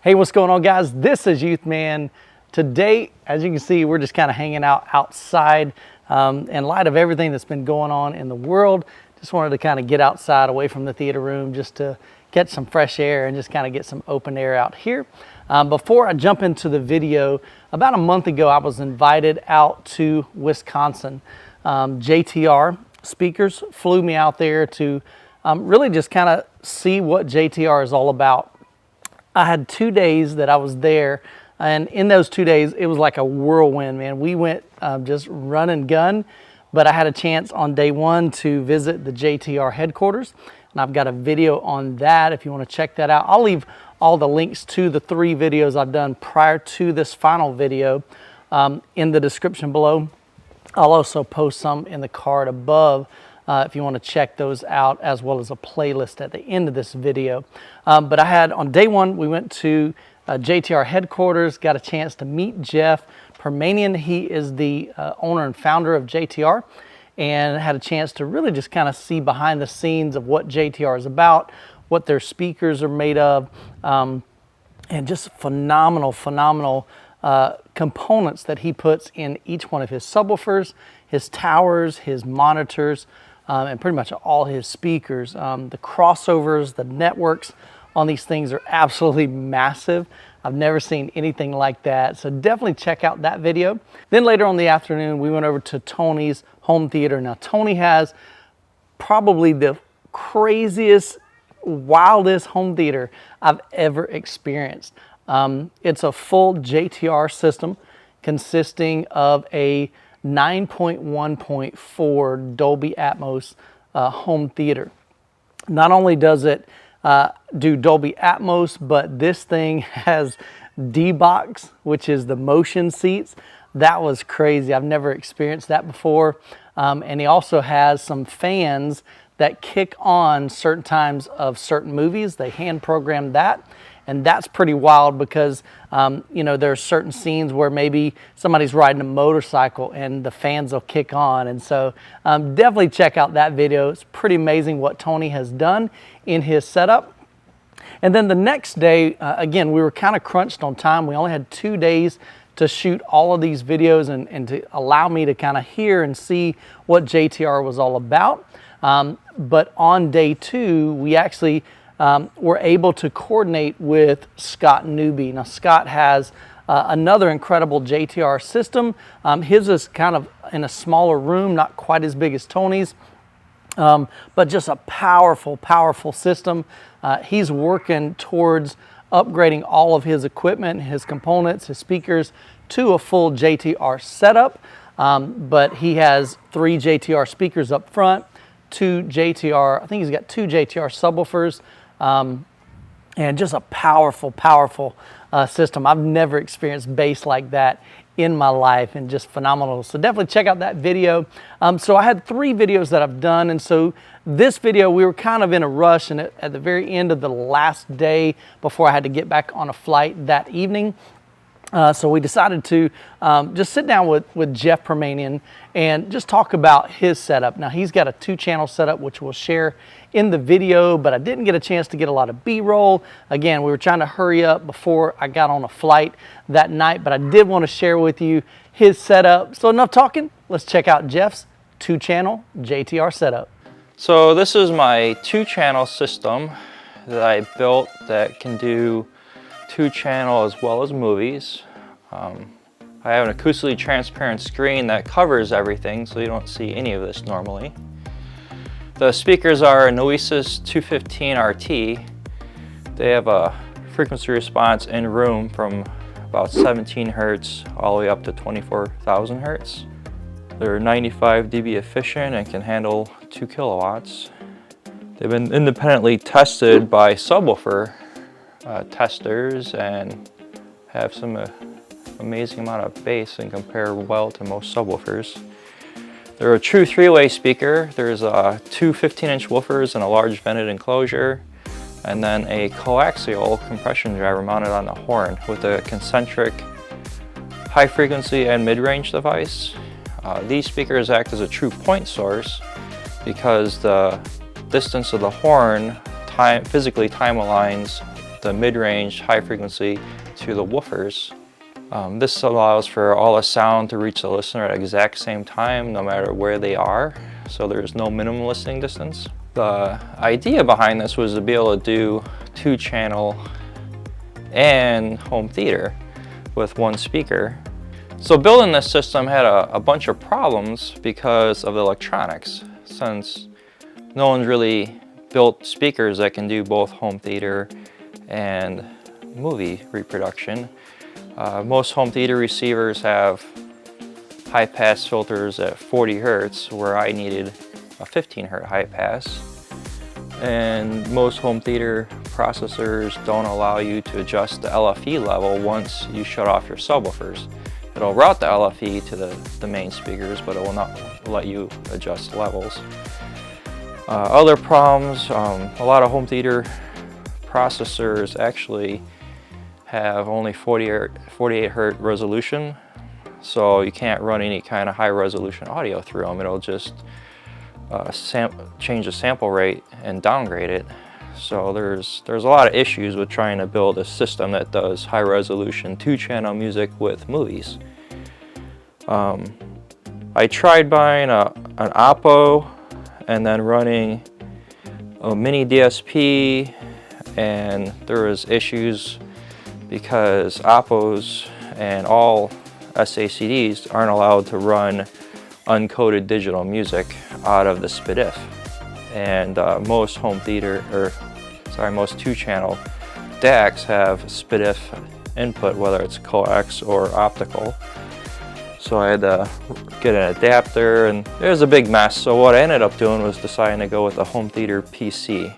Hey, what's going on, guys? This is Youth Man. Today, as you can see, we're just kind of hanging out outside in light of everything that's been going on in the world. Just wanted to kind of get outside away from the theater room just to get some fresh air and just kind of get some open air out here. Before I jump into the video, about a month ago, I was invited out to Wisconsin. JTR speakers flew me out there to really just kind of see what JTR is all about. I had 2 days that I was there, and in those 2 days, it was like a whirlwind, man. We went just run and gun, but I had a chance on day one to visit the JTR headquarters, and I've got a video on that if you want to check that out. I'll leave all the links to the 3 videos I've done prior to this final video in the description below. I'll also post some in the card above if you want to check those out, as well as a playlist at the end of this video. But I had, on day one, we went to JTR headquarters, got a chance to meet Jeff Permanian. He is the owner and founder of JTR, and had a chance to really just kind of see behind the scenes of what JTR is about, what their speakers are made of, and just phenomenal components that he puts in each one of his subwoofers, his towers, his monitors, and pretty much all his speakers. The crossovers, the networks on these things are absolutely massive. I've never seen anything like that, so definitely check out that video. Then later on in the afternoon, we went over to Tony's home theater. Now, Tony has probably the craziest, wildest home theater I've ever experienced. It's a full JTR system consisting of a 9.1.4 Dolby Atmos home theater. Not only does it do Dolby Atmos, but this thing has D-Box, which is the motion seats. That was crazy. I've never experienced that before. And he also has some fans that kick on certain times of certain movies. They hand program that. And that's pretty wild because, you know, there are certain scenes where maybe somebody's riding a motorcycle and the fans will kick on. And so definitely check out that video. It's pretty amazing what Tony has done in his setup. And then the next day, again, we were kind of crunched on time. We only had 2 days to shoot all of these videos and to allow me to kind of hear and see what JTR was all about. But on day 2, we actually were able to coordinate with Scott Newby. Now, Scott has another incredible JTR system. His is kind of in a smaller room, not quite as big as Tony's, but just a powerful system. He's working towards upgrading all of his equipment, his components, his speakers to a full JTR setup. But he has 3 JTR speakers up front, 2 JTR, I think he's got 2 JTR subwoofers, and just a powerful system. I've never experienced bass like that in my life, and just phenomenal. So definitely check out that video. So I had 3 videos that I've done, and so this video, we were kind of in a rush, and at the very end of the last day before I had to get back on a flight that evening, so we decided to just sit down with Jeff Permanian and just talk about his setup. Now, he's got a 2-channel setup, which we'll share in the video, but I didn't get a chance to get a lot of B-roll. Again, we were trying to hurry up before I got on a flight that night, but I did want to share with you his setup. So enough talking, let's check out Jeff's 2-channel JTR setup. So this is my 2-channel system that I built that can do 2-channel as well as movies. I have an acoustically transparent screen that covers everything, so you don't see any of this normally. The speakers are a Noesis 215 RT. They have a frequency response in room from about 17 Hertz all the way up to 24,000 Hertz. They're 95 dB efficient and can handle 2 kilowatts. They've been independently tested by subwoofer testers and have some amazing amount of bass and compare well to most subwoofers. They're a true 3-way speaker. There's 2 15-inch woofers and a large vented enclosure, and then a coaxial compression driver mounted on the horn with a concentric high frequency and mid-range device. These speakers act as a true point source because the distance of the horn physically time aligns the mid-range, high frequency to the woofers. This allows for all the sound to reach the listener at the exact same time, no matter where they are, so there's no minimum listening distance. The idea behind this was to be able to do 2-channel and home theater with one speaker. So building this system had a bunch of problems because of the electronics, since no one's really built speakers that can do both home theater and movie reproduction. Most home theater receivers have high pass filters at 40 Hertz, where I needed a 15 Hertz high pass. And most home theater processors don't allow you to adjust the LFE level once you shut off your subwoofers. It'll route the LFE to the main speakers, but it will not let you adjust levels. Other problems, a lot of home theater processors actually have only 48 Hertz resolution, so you can't run any kind of high resolution audio through them. It'll just change the sample rate and downgrade it. So there's a lot of issues with trying to build a system that does high resolution 2-channel music with movies. I tried buying an Oppo and then running a mini DSP, and there was issues because Oppos and all SACDs aren't allowed to run uncoded digital music out of the SPDIF. And most most 2-channel DACs have SPDIF input, whether it's coax or optical. So I had to get an adapter, and it was a big mess. So what I ended up doing was deciding to go with a home theater PC.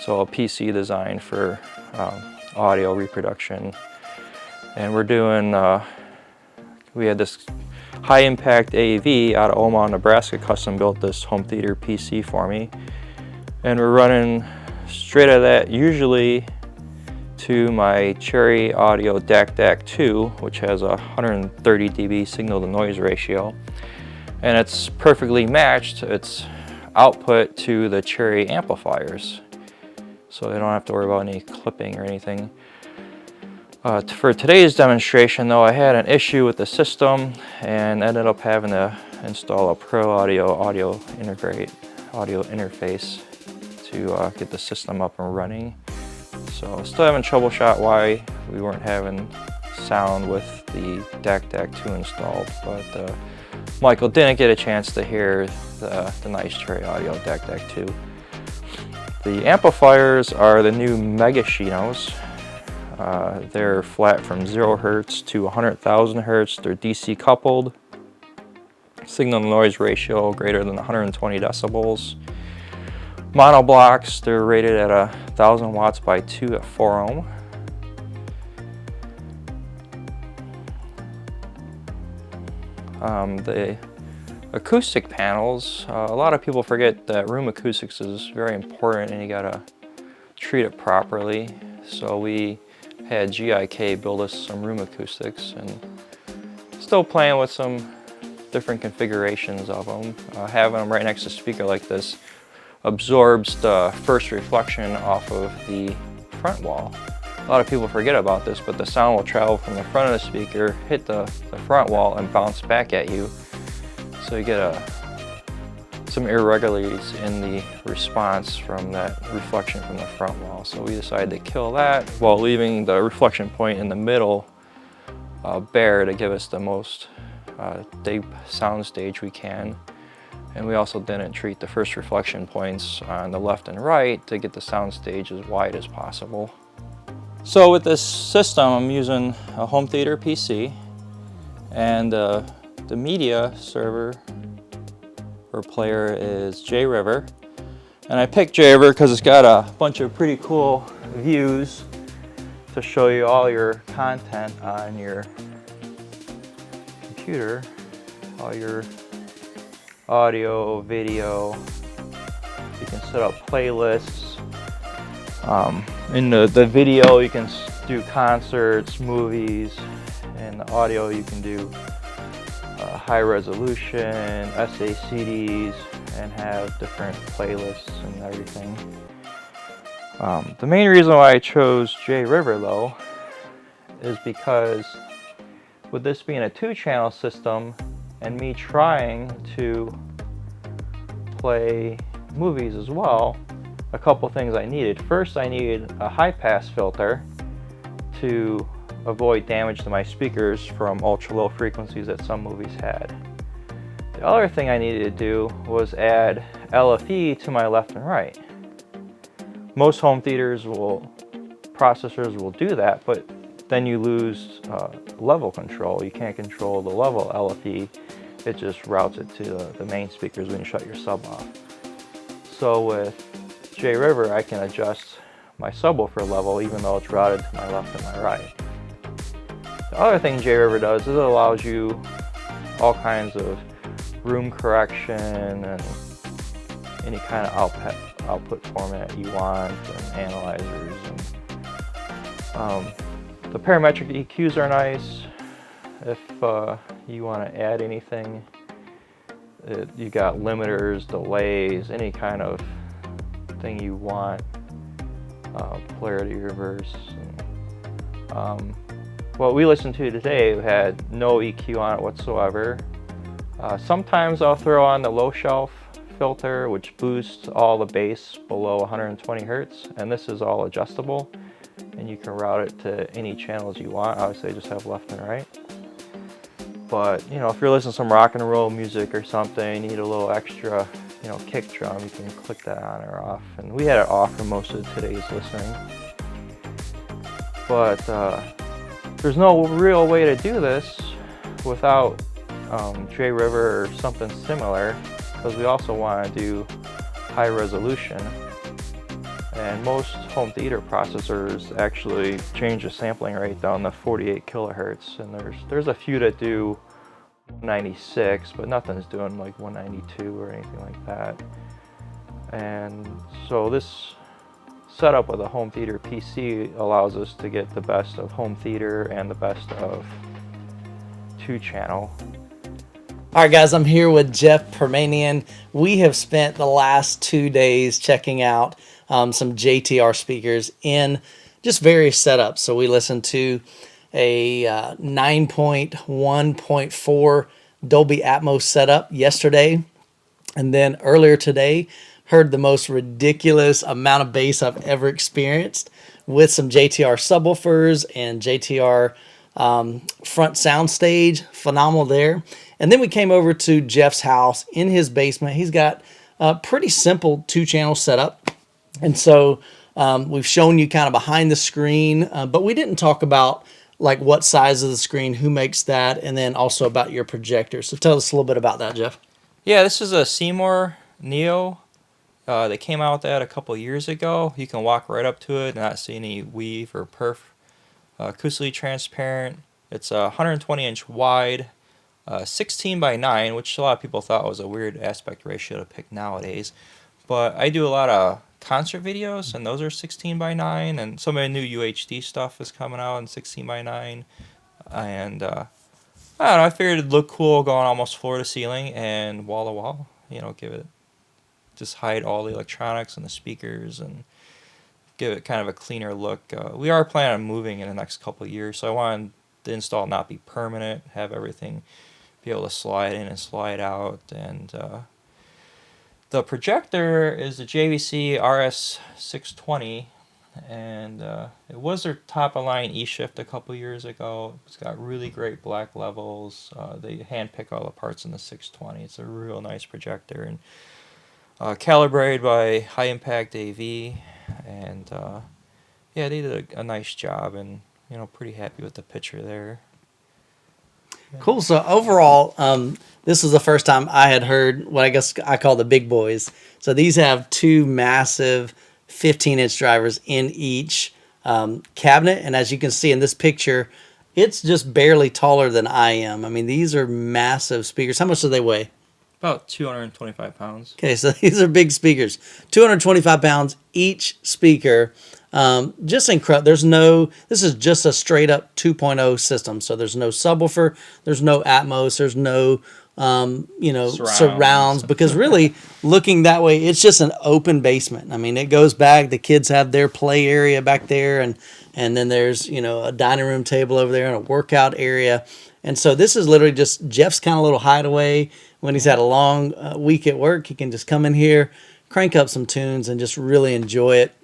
So a PC designed for audio reproduction. And we're doing, we had this high impact AV out of Omaha, Nebraska, custom built this home theater PC for me. And we're running straight out of that, usually to my Cherry Audio DAC 2, which has a 130 dB signal to noise ratio. And it's perfectly matched its output to the Cherry amplifiers. So they don't have to worry about any clipping or anything. For today's demonstration though, I had an issue with the system and ended up having to install a Pro audio interface to get the system up and running. So still having troubleshot why we weren't having sound with the DAC 2 installed, but Michael didn't get a chance to hear the nice Cherry Audio DAC 2. The amplifiers are the new Mega Shinos. They're flat from 0 Hertz to 100,000 Hertz. They're DC coupled. Signal to noise ratio greater than 120 decibels. Mono blocks, they're rated at 1,000 watts by 2 at 4 ohm. The acoustic panels, a lot of people forget that room acoustics is very important and you gotta treat it properly. So we had GIK build us some room acoustics, and still playing with some different configurations of them. Having them right next to a speaker like this absorbs the first reflection off of the front wall. A lot of people forget about this, but the sound will travel from the front of the speaker, hit the front wall, and bounce back at you. So you get some irregularities in the response from that reflection from the front wall. So we decided to kill that while leaving the reflection point in the middle bare to give us the most deep sound stage we can. And we also didn't treat the first reflection points on the left and right to get the sound stage as wide as possible. So with this system, I'm using a home theater PC, and the media server or player is JRiver. And I picked JRiver because it's got a bunch of pretty cool views to show you all your content on your computer, all your audio, video. You can set up playlists. In the video you can do concerts, movies, and the audio you can do high resolution, SACDs, and have different playlists and everything. The main reason why I chose JRiver though is because with this being a 2-channel system and me trying to play movies as well, a couple things I needed. First, I needed a high pass filter to avoid damage to my speakers from ultra low frequencies that some movies had. The other thing I needed to do was add LFE to my left and right. Most home theaters processors will do that, but then you lose level control. You can't control the level LFE. It just routes it to the main speakers when you shut your sub off. So with JRiver, I can adjust my subwoofer level even though it's routed to my left and my right. The other thing JRiver does is it allows you all kinds of room correction and any kind of output format you want, and analyzers. And, the parametric EQs are nice. If you want to add anything, you got limiters, delays, any kind of thing you want, polarity reverse. And, what we listened to today had no EQ on it whatsoever. Sometimes I'll throw on the low shelf filter, which boosts all the bass below 120 hertz, and this is all adjustable, and you can route it to any channels you want. Obviously, I just have left and right. But you know, if you're listening to some rock and roll music or something, you need a little extra, you know, kick drum, you can click that on or off. And we had it off for most of today's listening. But there's no real way to do this without JRiver or something similar, because we also want to do high resolution. And most home theater processors actually change the sampling rate down to 48 kilohertz, and there's a few that do 196, but nothing's doing like 192 or anything like that. And so this setup with a home theater PC allows us to get the best of home theater and the best of 2-channel. All right, guys, I'm here with Jeff Permanian. We have spent the last 2 days checking out some JTR speakers in just various setups. So we listened to a 9.1.4 Dolby Atmos setup yesterday. And then earlier today, heard the most ridiculous amount of bass I've ever experienced with some JTR subwoofers and JTR front sound stage. Phenomenal there. And then we came over to Jeff's house in his basement. He's got a pretty simple 2-channel setup. And so we've shown you kind of behind the screen, but we didn't talk about like what size of the screen, who makes that, and then also about your projector. So tell us a little bit about that, Jeff. Yeah, this is a Seymour Neo. They came out with that a couple years ago. You can walk right up to it and not see any weave or perf. Acoustically transparent. It's 120-inch wide, 16 by 9, which a lot of people thought was a weird aspect ratio to pick nowadays. But I do a lot of concert videos, and those are 16 by 9, and some of the new UHD stuff is coming out in 16 by 9. And I don't know, I figured it'd look cool going almost floor to ceiling and wall to wall. You know, just hide all the electronics and the speakers and give it kind of a cleaner look. We are planning on moving in the next couple of years, so I wanted the install not be permanent, have everything be able to slide in and slide out. And the projector is the JVC RS620, and it was their top-of-line E-Shift a couple years ago. It's got really great black levels. They hand-pick all the parts in the 620. It's a real nice projector, and calibrated by High Impact AV, and yeah, they did a nice job, and you know, pretty happy with the picture there. Cool. So overall, this was the first time I had heard what I guess I call the big boys. So these have 2 massive 15-inch drivers in each cabinet, and as you can see in this picture, it's just barely taller than I am. I mean, these are massive speakers. How much do they weigh? About 225 pounds. Okay, so these are big speakers. 225 pounds each speaker. Just incredible. This is just a straight up 2.0 system. So there's no subwoofer, there's no Atmos, there's no surrounds, because really looking that way, it's just an open basement. I mean, it goes back, the kids have their play area back there, and then there's, a dining room table over there and a workout area. And so this is literally just Jeff's kind of little hideaway. When he's had a long week at work, he can just come in here, crank up some tunes, and just really enjoy it.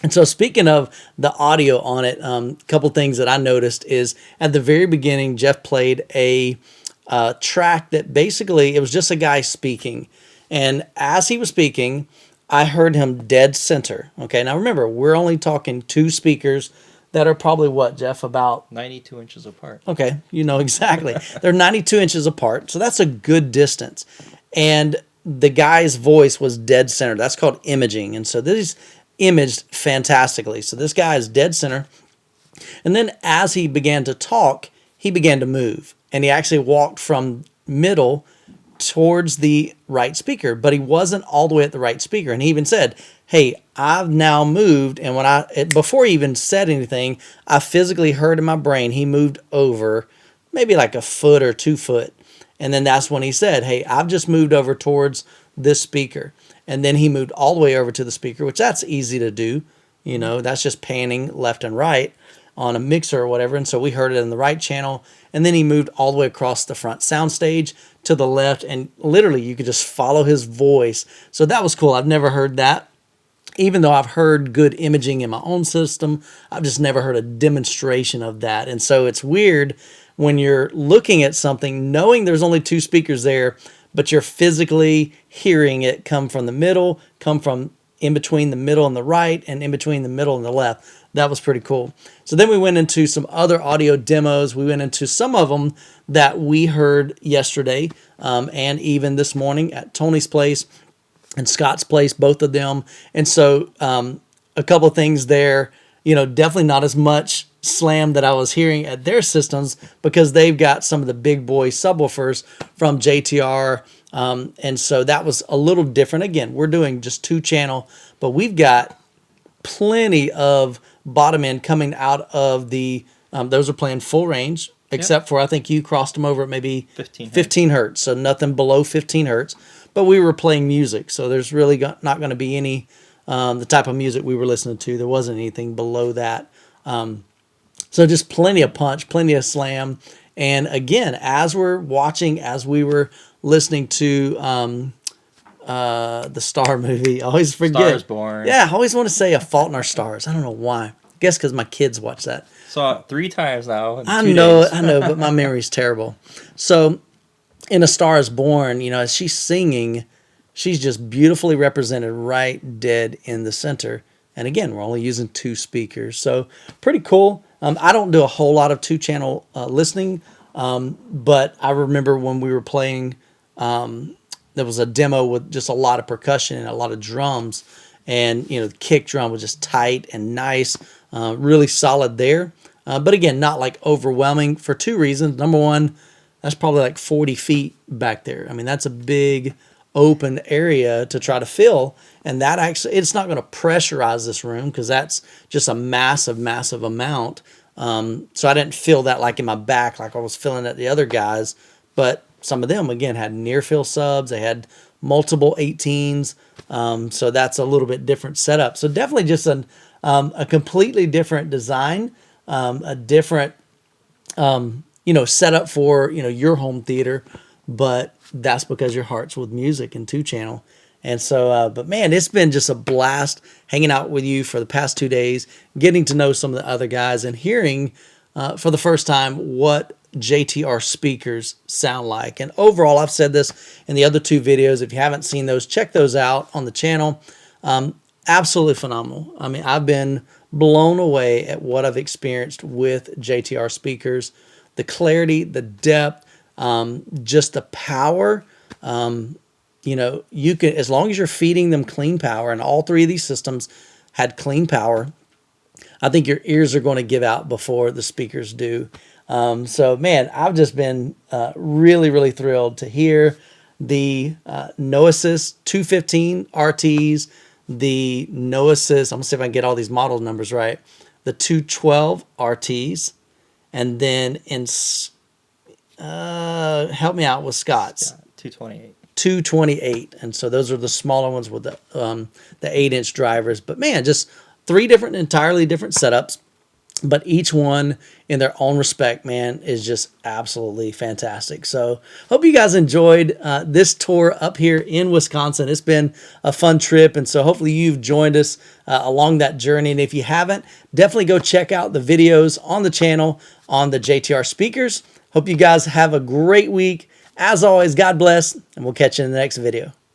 And so speaking of the audio on it, a couple things that I noticed is at the very beginning, Jeff played a track that basically, it was just a guy speaking. And as he was speaking, I heard him dead center. Okay, now remember, we're only talking 2 speakers that are probably what, Jeff, about 92 inches apart. Okay, you know exactly. They're 92 inches apart, so that's a good distance. And the guy's voice was dead center. That's called imaging. And so this imaged fantastically. So this guy is dead center. And then as he began to talk, he began to move. And he actually walked from middle towards the right speaker, but he wasn't all the way at the right speaker. And he even said, hey, I've now moved. And before he even said anything, I physically heard in my brain, he moved over maybe like a foot or 2 foot. And then that's when he said, hey, I've just moved over towards this speaker. And then he moved all the way over to the speaker, which that's easy to do. That's just panning left and right on a mixer or whatever. And so we heard it in the right channel. And then he moved all the way across the front soundstage to the left. And literally you could just follow his voice. So that was cool. I've never heard that. Even though I've heard good imaging in my own system, I've just never heard a demonstration of that. And so it's weird when you're looking at something, knowing there's only 2 speakers there, but you're physically hearing it come from the middle, come from in between the middle and the right, and in between the middle and the left. That was pretty cool. So then we went into some other audio demos. We went into some of them that we heard yesterday and even this morning at Tony's place and Scott's place, both of them. And so a couple of things there, definitely not as much slam that I was hearing at their systems because they've got some of the big boy subwoofers from JTR. And so that was a little different. Again, we're doing just 2 channel, but we've got plenty of bottom end coming out of the, those are playing full range, except for I think you crossed them over at maybe 15 hertz. So nothing below 15 hertz. But we were playing music, so there's really not going to be any, the type of music we were listening to. There wasn't anything below that. So just plenty of punch, plenty of slam. And again, as we're watching, as we were listening to the Star movie, I always forget. Star is Born. Yeah, I always want to say A Fault in Our Stars. I don't know why. I guess because my kids watch that. Saw it 3 times now in 2 I days. know, but my memory's terrible. So in A Star is Born, as she's singing, she's just beautifully represented right dead in the center. And again, we're only using 2 speakers. So pretty cool. I don't do a whole lot of 2-channel listening, but I remember when we were playing, there was a demo with just a lot of percussion and a lot of drums. And, the kick drum was just tight and nice, really solid there. But again, not like overwhelming for 2 reasons. Number one, that's probably like 40 feet back there. I mean, that's a big open area to try to fill. And that actually, it's not going to pressurize this room because that's just a massive, massive amount. So I didn't feel that like in my back, like I was feeling at the other guys. But some of them, again, had near fill subs. They had multiple 18s. So that's a little bit different setup. So definitely just a completely different design, a different, setup for, your home theater, but that's because your heart's with music and 2-channel. And so, but man, it's been just a blast hanging out with you for the past 2 days, getting to know some of the other guys and hearing for the first time what JTR speakers sound like. And overall, I've said this in the other 2 videos. If you haven't seen those, check those out on the channel. Absolutely phenomenal. I mean, I've been blown away at what I've experienced with JTR speakers. The clarity, the depth, just the power. You can, as long as you're feeding them clean power, and all 3 of these systems had clean power, I think your ears are going to give out before the speakers do. So man, I've just been really, really thrilled to hear the Noesis 215 RTs, the Noesis, I'm going to see if I can get all these model numbers right, the 212 RTs, and then in help me out with Scott's. 228. 228, and so those are the smaller ones with the 8-inch drivers. But man, just 3 different, entirely different setups, but each one in their own respect, man, is just absolutely fantastic. So hope you guys enjoyed this tour up here in Wisconsin. It's been a fun trip, and so hopefully you've joined us along that journey. And if you haven't, definitely go check out the videos on the channel on the JTR speakers. Hope you guys have a great week. As always, God bless, and we'll catch you in the next video.